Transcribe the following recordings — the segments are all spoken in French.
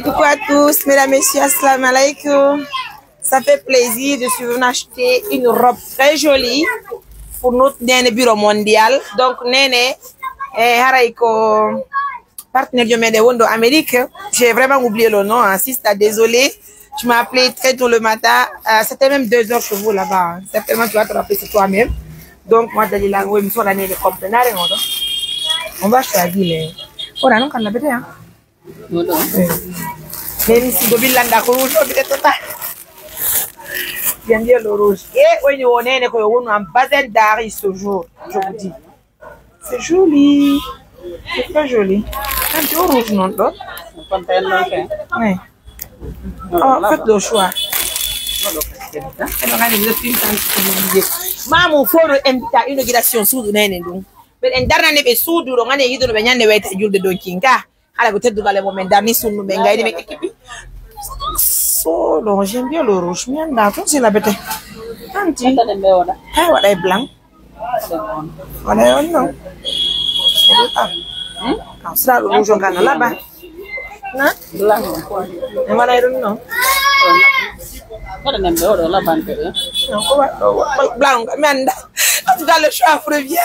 Coucou à tous, mesdames, messieurs, assalamu alaikum. Ça fait plaisir, je suis venue acheter une robe très jolie pour notre Néné bureau mondial. Donc, Néné, Haraiko, partenaire de Médé Wondo Amérique. J'ai vraiment oublié le nom, hein. Si t'as désolé. Tu m'as appelé très tôt le matin. C'était même 2 heures chez vous là-bas. Hein. Certainement, tu vas te rappeler, c'est toi-même. Donc, moi, je dis là, oui, on va choisir les. Oh, là, non, quand on l'a pété, hein. Même si Gobi Landa rouge, j'aime bien le rouge. Et oui, on est en basin d'Ari ce jour, je vous dis. C'est joli. C'est très joli. Un peu rouge, non, toi? Oui. Oh, faites le choix. Maman, il faut une inauguration sous le nez. Mais un dernier peu sous le nez, il y a une bête à de Donkinga. À la côté de la moment dernier sous le benga. Oh, non, j'aime bien le rouge. Mais d'accord, c'est la bête. Anti. Ah, voilà, est blanc. Voilà, non. Ah, ça, le rouge, on gagne là-bas. Non? Blanc. Et voilà, non. Blanc, mais en tout cas, le choix revient.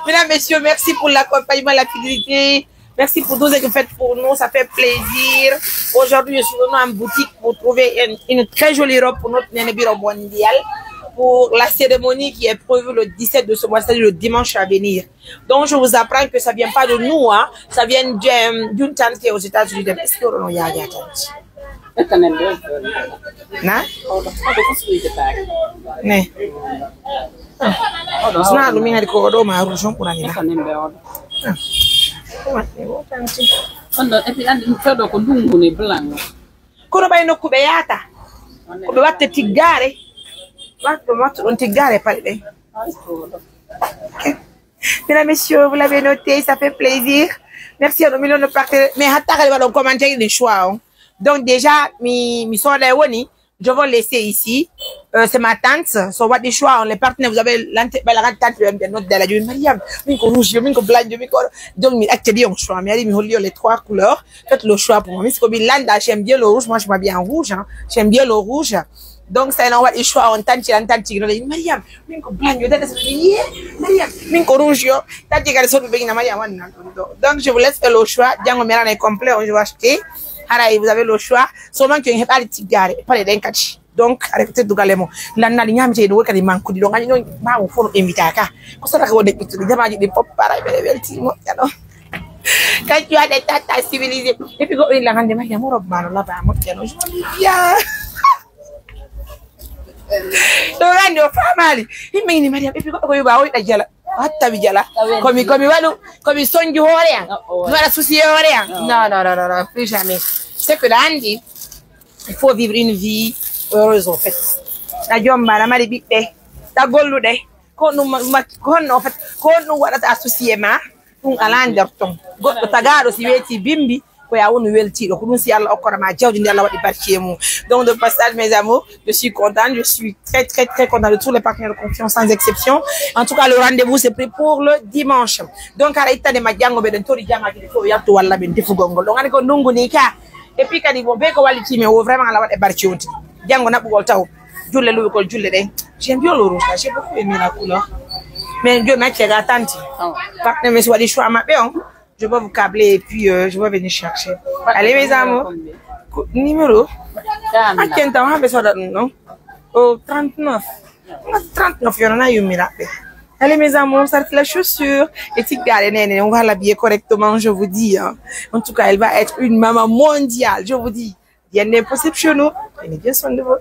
Mesdames, messieurs, merci pour l'accompagnement, la fidélité. Merci pour tout ce que vous faites pour nous, ça fait plaisir. Aujourd'hui, je suis venue en boutique pour trouver une très jolie robe pour notre Néné bureau mondial pour la cérémonie qui est prévue le 17 de ce mois, c'est-à-dire le dimanche à venir. Donc, je vous apprends que ça vient pas de nous, hein. Ça vient d'une tante qui est aux États-Unis. Est-ce que vous avez une tante? Non? Kono bay no kube yata kube watte tiggare watto on tiggare palde. Mesdames, messieurs, vous l'avez noté, ça fait plaisir. Merci à nos millions de partenaires. Mais hatta kali va commenter les choix. Donc déjà mi sont là woni. Je vais laisser ici. C'est ma tante. So what des choix, les partenaires, vous avez la tante de notre de la jeune Mariam. Minko rouge, minko blanc, minko. Donc, mi actuellement on choix. Mi holio les 3 couleurs. Faites le choix pour moi. Parce que Bilanda, j'aime bien le rouge. Moi, je m'habille en rouge. Hein. J'aime bien le rouge. Donc, c'est un des choix. On tente, Mariam, minko blanc, yo, Mariam, minko rouge, yo. Tante, Mariam. Donc, je vous laisse faire le choix. Django Méran est complet. On va acheter. Vous avez le choix. Seulement que vous pas les tigares, pas les denkachi. Donc, arrêtez de galémo. La nalignam, j'ai de manque de l'ongagnon, ma ou faut inviter à cas. Comme ça, on est des pop pareil, quand tu as des tatas civilisées, et puis, il a rendu ma yamour of man, là-bas, moi, bien. Donc, on est famille. Il m'a dit, Maria, et puis, quand vous avez la gala. Hatta bijala comme ils sont du rien voilà souci rien non plus jamais c'est que là il faut vivre une vie heureuse en fait la jomba la mari bibbe ta gollude ko no fait ko no wadata associé ma dum ala nder ton goddo tagado si weti bimbi ko ya wonu weltido ko dum si Allah okora ma jawdi ndi Allah wadi barke mu. Donc de passage mes amours, je suis contente, je suis très contente de tous les partenaires de confiance sans exception. En tout cas le rendez-vous c'est pris pour le dimanche. Donc ara itade ma jango be den tori jama ki ko yatto walla ben defu gongol donc ani ko ndungu ni ka et puis kadi bo be ko walli time o vraiment Allah wadi barke wonti jango nabugol taw julle lu ko julle de. J'aime bien le rouge, j'ai beaucoup aimé la couleur. Mais Dieu m'a fait attendre. Partenaire me soit les choix ma bien. Je vais vous câbler et puis je vais venir chercher. Allez mes amours. Numéro. À quel temps on a besoin de non? Oh 39. 39 il y en a eu miracle. Allez mes amours, ça fait la chaussure. Et Néné, on va l'habiller correctement, je vous dis. Hein. En tout cas, elle va être une maman mondiale, je vous dis. Il y a une impossible chez nous. Elle est bien soin de vous.